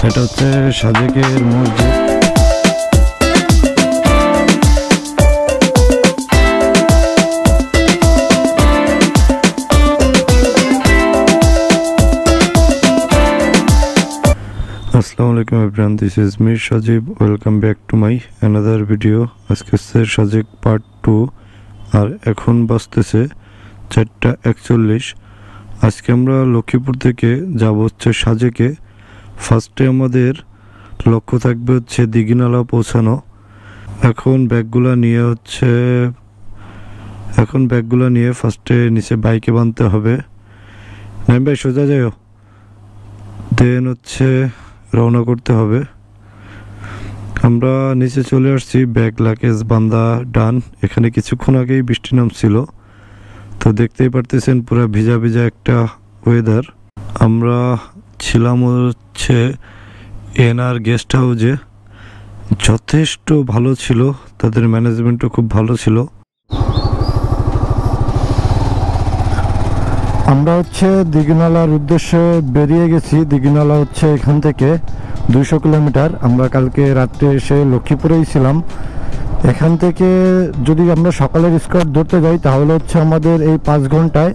এটা হচ্ছে সাজেকের মসজিদ। আসসালামু আলাইকুম everyone, this is me Sajib. Welcome back to my another video. আজকে হচ্ছে সাজেক পার্ট 2 আর এখন বাজতেছে 4:41। আজকে আমরা লক্ষ্মীপুর থেকে যাব হচ্ছে সাজেকে। ফার্স্টে আমাদের লক্ষ্য থাকবে হচ্ছে দিঘিনালা পৌঁছানো। এখন ব্যাগগুলো নিয়ে ফার্স্টে নিচে বাইকে বাঁধতে হবে। নাইম ভাই সোজা যাও, দেন হচ্ছে রওনা করতে হবে। আমরা নিচে চলে আসছি, ব্যাগ লাগেজ বান্ধা ডান। এখানে কিছুক্ষণ আগেই বৃষ্টি নামছিল, তো দেখতেই পারতেছেন পুরো ভিজা ভিজা একটা ওয়েদার। আমরা ছিলাম হচ্ছে এনআর গেস্ট হাউসে, যথেষ্ট ভালো ছিল, তাদের ম্যানেজমেন্টও খুব ভালো ছিল। আমরা হচ্ছে দিঘিনালার উদ্দেশ্যে বেরিয়ে গেছি। দিঘিনালা হচ্ছে এখান থেকে 200 কিলোমিটার। আমরা কালকে রাত্রে এসে লক্ষ্মীপুরেই ছিলাম। এখান থেকে যদি আমরা সকালের স্কোয়ার ধরতে যাই তাহলে হচ্ছে আমাদের এই 5 ঘন্টায়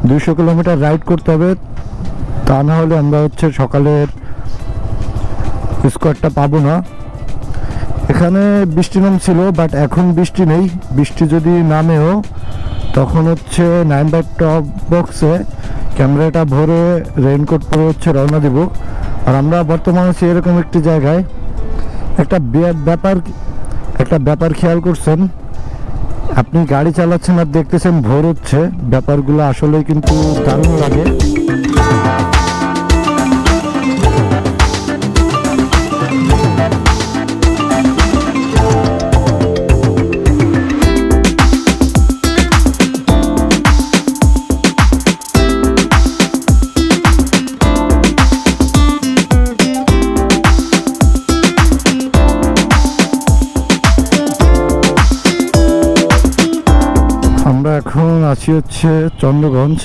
200 কিলোমিটার রাইড করতে হবে। তা না হলে আমরা হচ্ছে সকালের স্কোয়ারটা পাবো না। এখানে বৃষ্টি নামছিল, বাট এখন বৃষ্টি নেই। বৃষ্টি যদি নামেও তখন হচ্ছে 9 টপ বক্সে ক্যামেরাটা ভরে রেইনকোট পরে হচ্ছে রওনা দিব। আর আমরা বর্তমানে আছি এরকম একটি জায়গায়। একটা ব্যাপার খেয়াল করছেন, আপনি গাড়ি চালাচ্ছেন আর দেখতেছেন ভোর হচ্ছে, ব্যাপারগুলো আসলে কিন্তু দারুণ লাগে। এখন আছি হচ্ছে চন্দ্রগঞ্জ।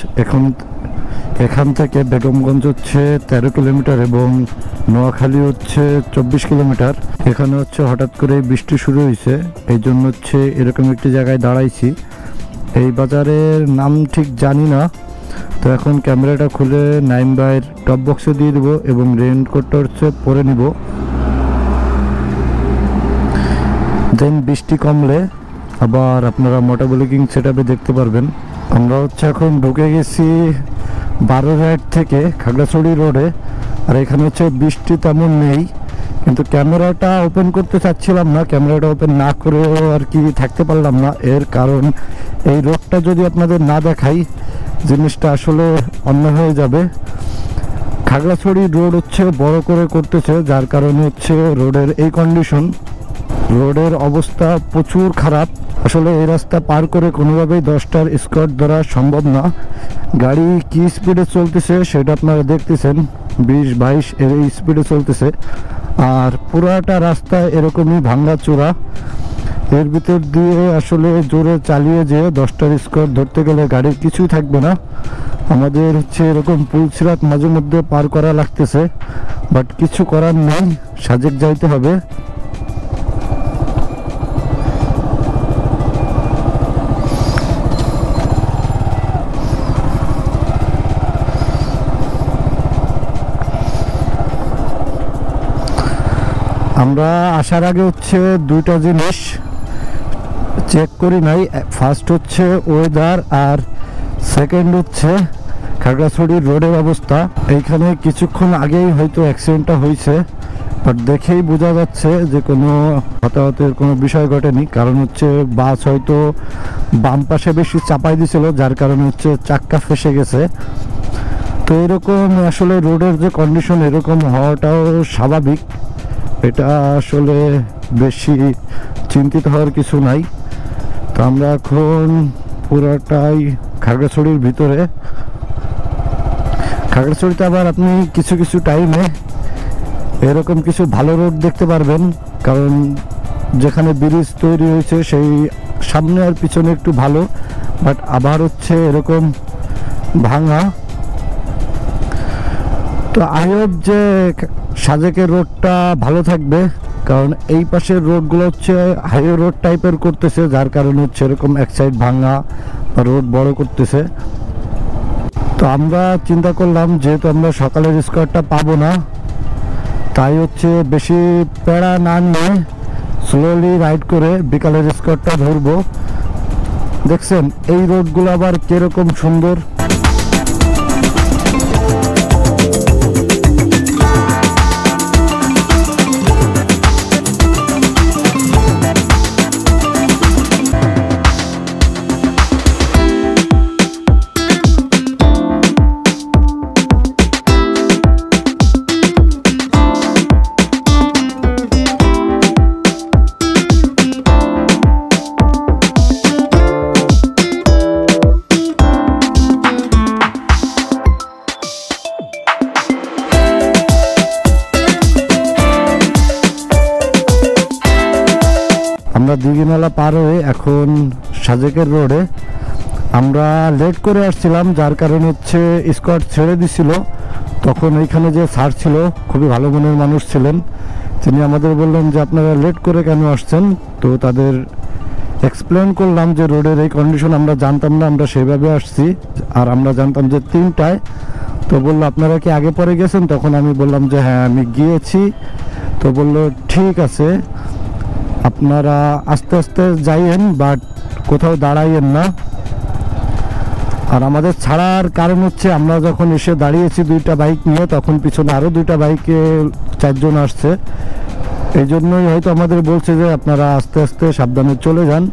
এখান থেকে বেগমগঞ্জ হচ্ছে 13 কিলোমিটার এবং নোয়াখালী হচ্ছে 24 কিলোমিটার। এখানে হচ্ছে হঠাৎ করে বৃষ্টি শুরু হয়েছে, এই জন্য হচ্ছে এরকম একটি জায়গায় দাঁড়াইছি। এই বাজারের নাম ঠিক জানি না, তো এখন ক্যামেরাটা খুলে 9 টপ বক্সে দিয়ে দেবো এবং রেইনকোটটা হচ্ছে পরে নিব। দেন বৃষ্টি কমলে আবার আপনারা মোটা ব্লগিং সেটআপে দেখতে পারবেন। আমরা হচ্ছে এখন ঢুকে গেছি 12 রাইড থেকে খাগড়াছড়ি রোডে। আর এখানে হচ্ছে বৃষ্টি তেমন নেই, কিন্তু ক্যামেরাটা ওপেন করতে চাচ্ছিলাম না। ক্যামেরাটা ওপেন না করেও আর কি থাকতে পারলাম না, এর কারণ এই রোডটা যদি আপনাদের না দেখাই জিনিসটা আসলে অন্য হয়ে যাবে। খাগড়াছড়ি রোড হচ্ছে বড় করে করতেছে, যার কারণে হচ্ছে রোডের এই কন্ডিশন। রোডের অবস্থা প্রচুর খারাপ। আসলে এই রাস্তা পার করে কোনোভাবেই 10টার স্কোয়ার ধরা সম্ভব না। গাড়ি কি স্পিডে চলতেছে সেটা আপনারা দেখতেছেন, 20-22 এর এই স্পিডে চলতেছে। আর পুরাটা রাস্তা এরকমই ভাঙ্গা চূড়া। এর ভিতর দিয়ে আসলে জোরে চালিয়ে যে 10টার স্কোয়ার ধরতে গেলে গাড়ির কিছুই থাকবে না। আমাদের হচ্ছে এরকম পুলসিরাত মাঝে মধ্যে পার করা লাগতেছে, বাট কিছু করার নেই, সাজেক যাইতে হবে। আমরা আসার আগে হচ্ছে 2টা জিনিস চেক করি নাই। ফার্স্ট হচ্ছে ওয়েদার, আর সেকেন্ড হচ্ছে খাগড়াছড়ির রোডের অবস্থা। এইখানে কিছুক্ষণ আগেই হয়তো অ্যাক্সিডেন্টটা হয়েছে, বাট দেখেই বোঝা যাচ্ছে যে কোনো হতাহতের কোনো বিষয় ঘটেনি। কারণ হচ্ছে বাস হয়তো বাম পাশে বেশি চাপাই দিছিল, যার কারণে হচ্ছে চাক্কা ফেসে গেছে। তো এরকম আসলে রোডের যে কন্ডিশন এরকম হওয়াটাও স্বাভাবিক, এটা আসলে বেশি চিন্তিত হওয়ার কিছু নাই। তো আমরা এখন পুরোটাই খাগড়াছড়ির ভিতরে। খাগড়াছড়িতে আবার আপনি কিছু কিছু টাইমে এরকম কিছু ভালো রোড দেখতে পারবেন, কারণ যেখানে ব্রিজ তৈরি হয়েছে সেই সামনে আর পিছনে একটু ভালো, বাট আবার হচ্ছে এরকম ভাঙা। তো আই হোপ যে সাজেকের রোডটা ভালো থাকবে, কারণ এই পাশের রোডগুলো হচ্ছে হাইওয়ে রোড টাইপের করতেছে, যার কারণে হচ্ছে এরকম এক সাইড ভাঙা বা রোড বড় করতেছে। তো আমরা চিন্তা করলাম যেহেতু আমরা সকালের স্কোয়ারটা পাবো না, তাই হচ্ছে বেশি প্যারা না নিয়ে স্লোলি রাইড করে বিকালের স্কোয়ারটা ধরবো। দেখছেন এই রোডগুলো আবার কিরকম সুন্দর। আমরা দিঘিনালা পার হয়ে এখন সাজেকের রোডে। আমরা লেট করে আসছিলাম, যার কারণে হচ্ছে স্কোয়াড ছেড়ে দিছিল। তখন এইখানে যে স্যার ছিল খুবই ভালো মনের মানুষ ছিলেন, তিনি আমাদের বললেন যে আপনারা লেট করে কেন আসছেন। তো তাদের এক্সপ্লেন করলাম যে রোডের এই কন্ডিশন আমরা জানতাম না, আমরা সেভাবে আসছি, আর আমরা জানতাম যে 3টায়। তো বললো আপনারা কি আগে পরে গেছেন? তখন আমি বললাম যে হ্যাঁ আমি গিয়েছি। তো বললো ঠিক আছে, আপনারা আস্তে আস্তে যাইয়েন, বাট কোথাও দাঁড়াইয়েন না। আর আমাদের ছাড়ার কারণ হচ্ছে আমরা যখন এসে দাঁড়িয়েছি 2টা বাইক নিয়ে, তখন পিছনে আরও 2টা বাইকে 4 জন আসছে। এই জন্যই হয়তো আমাদের বলছে যে আপনারা আস্তে আস্তে সাবধানে চলে যান।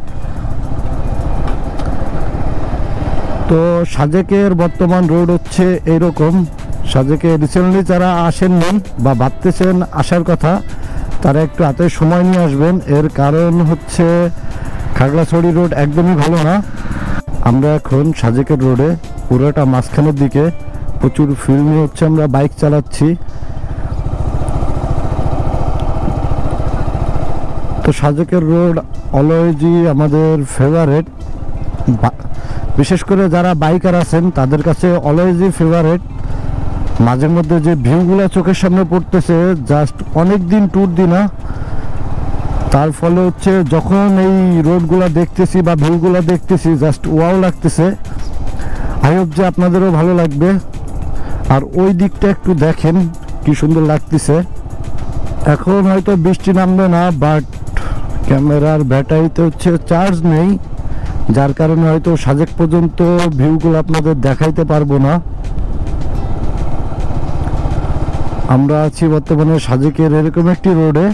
তো সাজেকের বর্তমান রোড হচ্ছে এইরকম। সাজেকে রিসেন্টলি যারা আসেননি বা ভাবতেছেন আসার কথা, তারা একটু হাতে সময় নিয়ে আসবেন। এর কারণ হচ্ছে খাগড়াছড়ি রোড একদমই ভালো না। আমরা এখন সাজেকের রোডে পুরোটা মাঝখানের দিকে প্রচুর ফিল নিয়ে হচ্ছে আমরা বাইক চালাচ্ছি। তো সাজেকের রোড অলওয়েজই আমাদের ফেভারেট, বিশেষ করে যারা বাইকার আছেন তাদের কাছে অলওয়েজই ফেভারেট। মাঝে মধ্যে যে ভিউগুলো চোখের সামনে পড়তেছে, জাস্ট অনেক দিন ট্যুর দিই না, তার ফলে হচ্ছে যখন এই রোডগুলো দেখতেছি বা ভিউগুলো দেখতেছি জাস্ট ওয়াও লাগতেছে। আই হোপ যে আপনাদেরও ভালো লাগবে। আর ওই দিকটা একটু দেখেন কি সুন্দর লাগতেছে। এখন হয়তো বৃষ্টি নামবে না, বাট ক্যামেরার ব্যাটারিতে হচ্ছে চার্জ নেই, যার কারণে হয়তো সাজেক পর্যন্ত ভিউগুলো আপনাদের দেখাইতে পারবো না। আমরা আছি বর্তমানে সাজেকের এরকম একটি রোডে,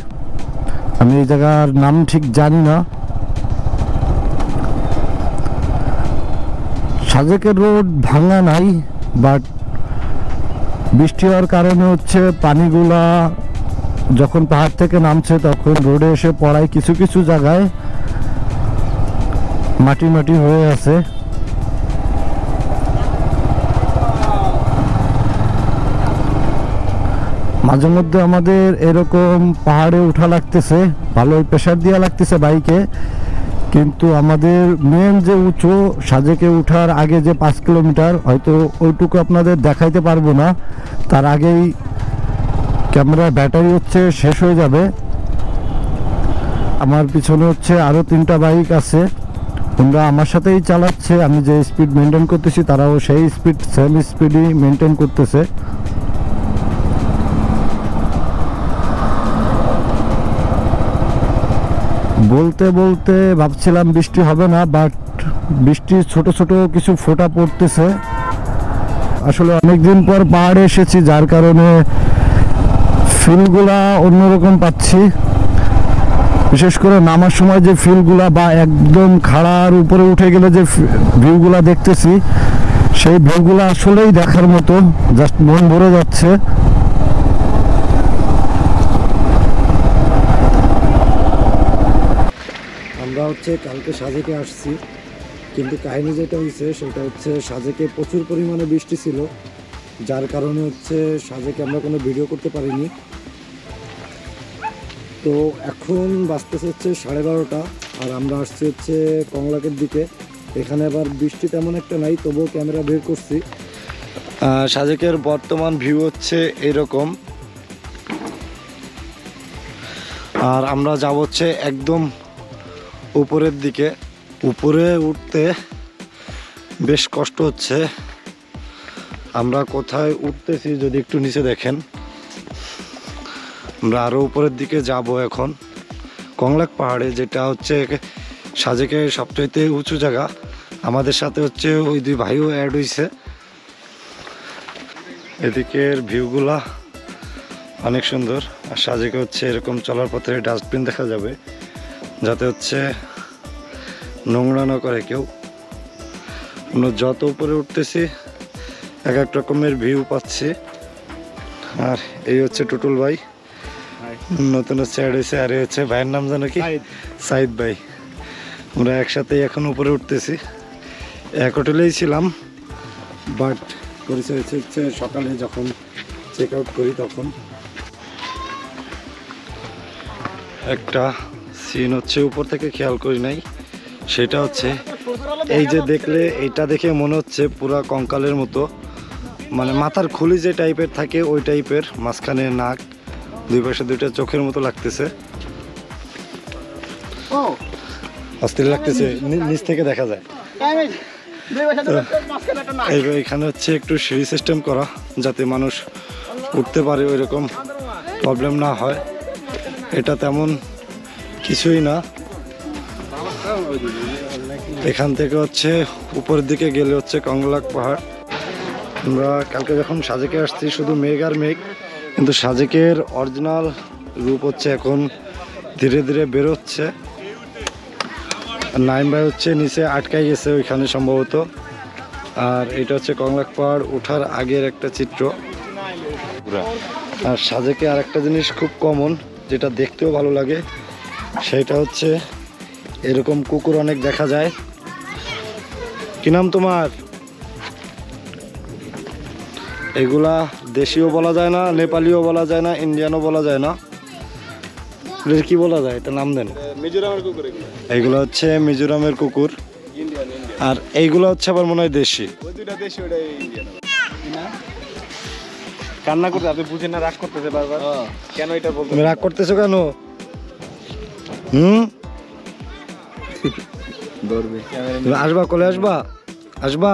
আমি এই জায়গার নাম ঠিক জানি না। সাজেকের রোড ভাঙা নাই, বাট বৃষ্টি হওয়ার কারণে হচ্ছে পানিগুলা যখন পাহাড় থেকে নামছে তখন রোডে এসে পড়ায় কিছু কিছু জায়গায় মাটি মাটি হয়ে আছে। মাঝে মধ্যে আমাদের এরকম পাহাড়ে উঠা লাগতেছে, ভালোই প্রেশার দেওয়া লাগতেছে বাইকে, কিন্তু আমাদের মেন যে উঁচু সাজেকে উঠার আগে যে 5 কিলোমিটার হয়তো ওইটুকু আপনাদের দেখাইতে পারবো না, তার আগেই ক্যামেরার ব্যাটারি হচ্ছে শেষ হয়ে যাবে। আমার পিছনে হচ্ছে আরও 3টা বাইক আছে, ওরা আমার সাথেই চালাচ্ছে। আমি যে স্পিড মেনটেন করতেছি তারাও সেই স্পিড সেম স্পিডই মেনটেন করতেছে। বলতে বলতে ভাবছিলাম বৃষ্টি হবে না, বাট বৃষ্টি ছোট ছোট কিছু ফোঁটা পড়তেছে। আসলে অনেকদিন পর পাহাড়ে এসেছি, যার কারণে ফিলগুলা অন্যরকম পাচ্ছি। বিশেষ করে নামার সময় যে ফিলগুলা বা একদম খাড়ার উপরে উঠে গেলে যে ভিউগুলা দেখতেছি, সেই ভিউগুলা আসলেই দেখার মতো, জাস্ট মন ভরে যাচ্ছে। আমরা হচ্ছে কালকে সাজেকে আসছি, কিন্তু কাহিনী যেটা হয়েছে সেটা হচ্ছে সাজেকে প্রচুর পরিমাণে বৃষ্টি ছিল, যার কারণে হচ্ছে সাজেকে আমরা কোনো ভিডিও করতে পারিনি। তো এখন বাজতেছে হচ্ছে 12:30, আর আমরা আসছি হচ্ছে কংলাকের দিকে। এখানে আবার বৃষ্টি তেমন একটা নাই, তবুও ক্যামেরা বের করছি। সাজেকের বর্তমান ভিউ হচ্ছে এরকম। আর আমরা যাব হচ্ছে একদম উপরের দিকে। উপরে উঠতে বেশ কষ্ট হচ্ছে। আমরা কোথায় উঠতেছি যদি একটু নিচে দেখেন। আমরা আরও উপরের দিকে যাব এখন কংলাক পাহাড়ে, যেটা হচ্ছে সাজেকের সবচাইতে উঁচু জায়গা। আমাদের সাথে হচ্ছে ওই দুই ভাইও অ্যাড হয়েছে। এদিকের ভিউগুলা অনেক সুন্দর। আর সাজেকে হচ্ছে এরকম চলার পথে ডাস্টবিন দেখা যাবে, যাতে হচ্ছে নোংরা না করে কেউ। আমরা যত উপরে উঠতেছি এক এক রকমের ভিউ পাচ্ছি। আর এই হচ্ছে টুটুল ভাই, নতুন হচ্ছে অ্যাড হয়েছে। আর এই হচ্ছে ভাইয়ের নাম জানো কি? সাইদ ভাই। আমরা একসাথেই এখন উপরে উঠতেছি। এক হোটেলেই ছিলাম, বাট পরিচয় হচ্ছে সকালে যখন চেক আউট করি তখন। একটা সিন হচ্ছে উপর থেকে খেয়াল করি নাই, সেটা হচ্ছে এই যে দেখলে এইটা দেখে মনে হচ্ছে পুরা কঙ্কালের মতো, মানে মাথার খুলি যে টাইপের থাকে ওই টাইপের, মাঝখানে নাক, দুই পাশে দুইটা চোখের মতো লাগতেছে, অস্থির লাগতেছে, নিচ থেকে দেখা যায়। এখানে হচ্ছে একটু সিঁড়ি সিস্টেম করা, যাতে মানুষ উঠতে পারে, ওই রকম প্রবলেম না হয়। এটা তেমন কিছুই না। এখান থেকে হচ্ছে উপরের দিকে গেলে হচ্ছে কংলাক পাহাড়। আমরা কালকে যখন সাজেকে আসছি শুধু মেঘ আর মেঘ, কিন্তু সাজেকের অরিজিনাল রূপ হচ্ছে এখন ধীরে ধীরে বেরোচ্ছে। নাইম ভাই হচ্ছে নিচে আটকাই গেছে ওইখানে সম্ভবত। আর এটা হচ্ছে কংলাক পাহাড় ওঠার আগের একটা চিত্র। আর সাজেকে আর একটা জিনিস খুব কমন, যেটা দেখতেও ভালো লাগে, সেটা হচ্ছে এরকম কুকুর অনেক দেখা যায়। কি নাম তোমার? এগুলা দেশীয় বলা যায় না, নেপালিও বলা যায় না, ইন্ডিয়ানও বলা যায় না, কি বলা যায় এটা নাম দেন? মিজোরামের কুকুর। এইগুলো হচ্ছে মিজোরামের কুকুর, আর এইগুলো হচ্ছে আবার মনে হয় দেশি। কান্না করতে আপনি বুঝেন না, রাগ করতেছে বারবার। কেন এটা বলতে? তুমি রাগ করতেছো কেন? আসবা, কোলে আসবা, আসবা।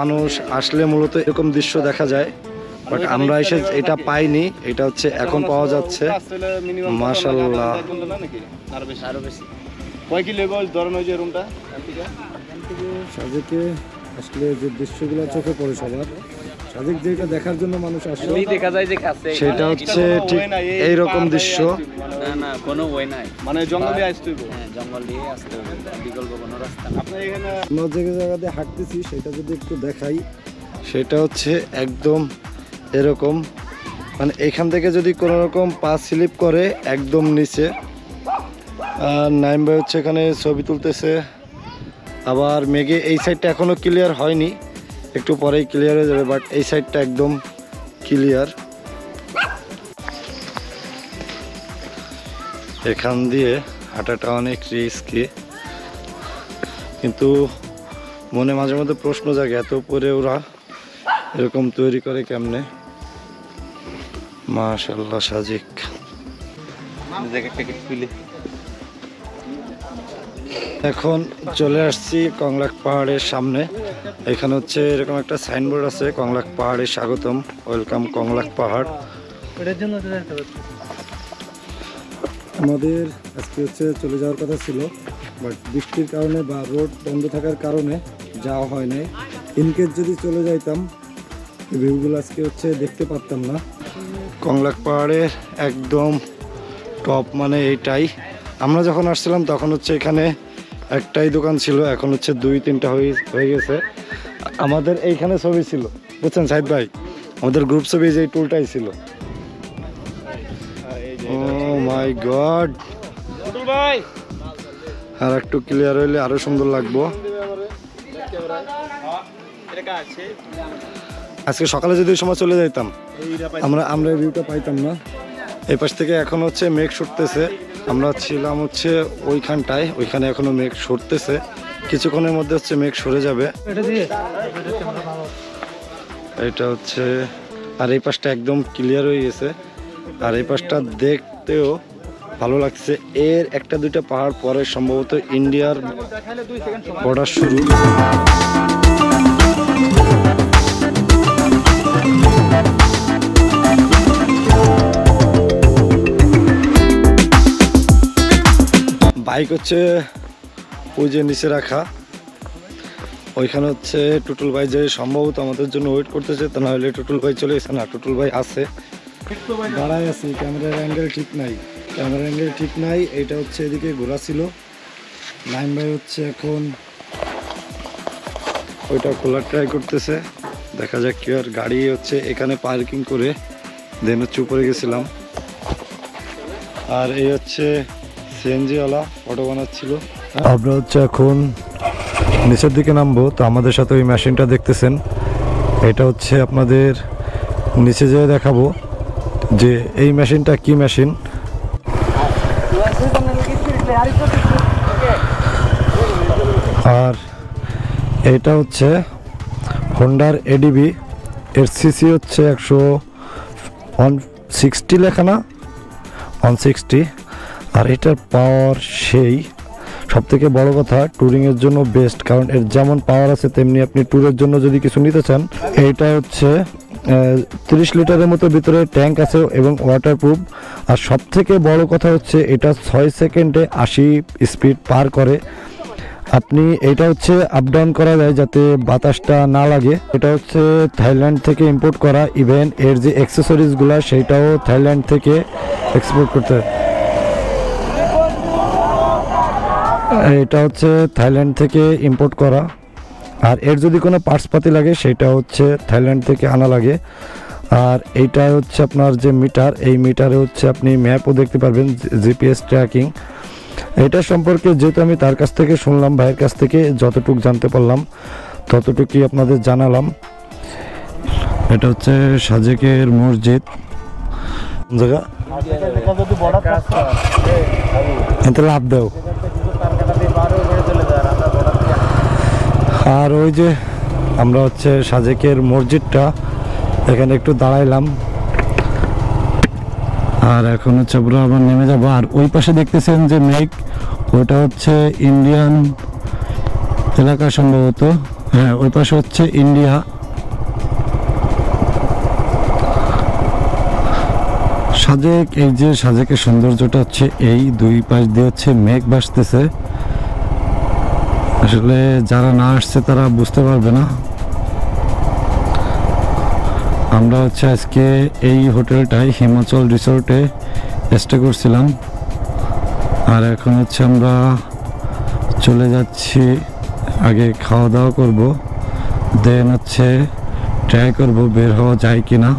মানুষ আসলে মূলত এরকম দৃশ্য দেখা যায়, বাট আমরা এসে এটা পাইনি। এটা হচ্ছে এখন পাওয়া যাচ্ছে। মাশাআল্লাহ। সাজেকে আসলে যে দৃশ্যগুলো চোখে পড়ে সবার, সাজেক যেটা দেখার জন্য মানুষ আসে সেটা হচ্ছে ঠিক এইরকম দৃশ্য। মানে জঙ্গল দিয়ে আসতে হবে, জঙ্গল দিয়ে আসতে হবে, বিকল্প কোনো রাস্তা না। আমরা যে জায়গাতে হাঁটতেছি সেটা যদি একটু দেখাই, সেটা হচ্ছে একদম এরকম, মানে এখান থেকে যদি কোনো রকম পা স্লিপ করে একদম নিচে। আর নাইম ভাই হচ্ছে এখানে ছবি তুলতেছে। আবার মেঘে এই সাইডটা এখনও ক্লিয়ার হয়নি, একটু পরেই ক্লিয়ার হয়ে যাবে, বাট এই সাইডটা একদম ক্লিয়ার। এখান দিয়ে হাঁটাটা অনেক রিস্কি, কিন্তু মনে মাঝে মধ্যে প্রশ্ন জাগে, এত উপরে ওরা এরকম তৈরি করে কেমনে। মাশাআল্লাহ সাজেক। এখন চলে আসছি কংলাক পাহাড়ের সামনে। এখানে হচ্ছে এরকম একটা সাইনবোর্ড আছে, কংলাক পাহাড়ে স্বাগতম, ওয়েলকাম কংলাক পাহাড়। আমাদের আজকে হচ্ছে চলে যাওয়ার কথা ছিল, বাট বৃষ্টির কারণে বা রোড বন্ধ থাকার কারণে যাওয়া হয় নাই। ইনকেস যদি চলে যাইতাম এই ভিউগুলো আজকে হচ্ছে দেখতে পারতাম না। কংলাক পাহাড়ের একদম টপ মানে এইটাই। আমরা যখন আসছিলাম তখন হচ্ছে এখানে একটাই দোকান ছিল, এখন হচ্ছে 2-3টা হয়ে গেছে। আমাদের এইখানে ছবি ছিল, বুঝছেন সাইদ ভাই, আমাদের গ্রুপ ছবি যে টুলটাই ছিল। ও মাই গড, আর একটু ক্লিয়ার হইলে আরো সুন্দর লাগবো। আজকে সকালে যদি ওই সময় চলে যাইতাম আমরা এই ভিউটা পাইতাম না। এই পাশ থেকে এখন হচ্ছে মেঘ সরতেছে, আমরা ছিলাম হচ্ছে ওইখানটায়, ওইখানে এখনো মেঘ সরতেছে, কিছুক্ষণের মধ্যে হচ্ছে মেঘ সরে যাবে। এটা হচ্ছে, আর এই পাশটা একদম ক্লিয়ার হয়ে গেছে, আর এই পাশটা দেখতেও ভালো লাগছে। এর একটা দুইটা পাহাড় পরে সম্ভবত ইন্ডিয়ার বর্ডার শুরু। বাইক হচ্ছে ওই যে নিচে রাখা, ওইখানে হচ্ছে টুটুল ভাই যে সম্ভবত আমাদের জন্য ওয়েট করতেছে, তা না হলে টুটুল ভাই চলে গেছে। না, টুটুল ভাই আছে, দাঁড়ায় আছে, ক্যামেরার অ্যাঙ্গেল ঠিক নাই, ক্যামেরার অ্যাঙ্গেল ঠিক নাই। এইটা হচ্ছে এদিকে ঘোরা ছিল। নাইম ভাই হচ্ছে এখন ওইটা খোলার ট্রাই করতেছে, দেখা যাক কি। আর গাড়ি হচ্ছে এখানে পার্কিং করে দেন হচ্ছে উপরে গেছিলাম। আর এই হচ্ছে সিএনজিওয়ালা ফটো বানাচ্ছিল। আমরা হচ্ছে এখন নিচের দিকে নামবো, তো আমাদের সাথে ওই মেশিনটা দেখতেছেন, এটা হচ্ছে আপনাদের নিচে যেয়ে দেখাবো যে এই মেশিনটা কি মেশিন। আর এটা হচ্ছে হোন্ডার এডিবি, এর সিসি হচ্ছে 160 লেখা না 160। আর এটার পাওয়ার সেই সব থেকে বড় কথা, ট্যুরিংয়ের জন্য বেস্ট, কারণ এর যেমন পাওয়ার আছে তেমনি আপনি ট্যুরের জন্য যদি কিছু নিতে চান। এইটা হচ্ছে 30 লিটারের মতো ভিতরে ট্যাঙ্ক আছে এবং ওয়াটারপ্রুফ। আর সব থেকে বড় কথা হচ্ছে এটা 6 সেকেন্ডে 80 স্পিড পার করে। আপনি এটা হচ্ছে আপ ডাউন করা যায় যাতে বাতাসটা না লাগে। এটা হচ্ছে থাইল্যান্ড থেকে ইম্পোর্ট করা, ইভেন এর যে অ্যাক্সেসরিজগুলো সেইটাও থাইল্যান্ড থেকে এক্সপোর্ট করতে। এটা হচ্ছে থাইল্যান্ড থেকে ইম্পোর্ট করা, আর এর যদি কোনো পার্টসপাতি লাগে সেটা হচ্ছে থাইল্যান্ড থেকে আনা লাগে। আর এইটা হচ্ছে আপনার যে মিটার, এই মিটারে হচ্ছে আপনি ম্যাপও দেখতে পারবেন, জিপিএস ট্র্যাকিং। এটা সম্পর্কে যেহেতু আমি তার কাছ থেকে শুনলাম, ভাইয়ের কাছ থেকে যতটুকু জানতে পারলাম ততটুকুই আপনাদের জানালাম। এটা হচ্ছে সাজেকের মসজিদ জায়গা, এতে লাভ দেও। আর ওই যে আমরা হচ্ছে সাজেকের মসজিদটা, এখানে একটু দাঁড়াইলাম। আর এখন হচ্ছে পুরো আবার নেমে যাবো। আর ওই পাশে দেখতেছেন যে মেঘ, ওটা হচ্ছে ইন্ডিয়ান এলাকা সম্ভবত, হ্যাঁ ওই পাশে হচ্ছে ইন্ডিয়া। সাজেক, এই যে সাজেকের সৌন্দর্যটা হচ্ছে এই দুই পাশ দিয়ে হচ্ছে মেঘ ভাসতেছে। আসলে যারা না আসছে তারা বুঝতে পারবে না। আমরা হচ্ছে আজকে এই হোটেলটায় হিমাচল রিসোর্টে স্টে করছিলাম। আর এখন হচ্ছে আমরা চলে যাচ্ছি, আগে খাওয়া দাওয়া করব, দেন হচ্ছে ট্রাই করব বের হওয়া যায় কিনা।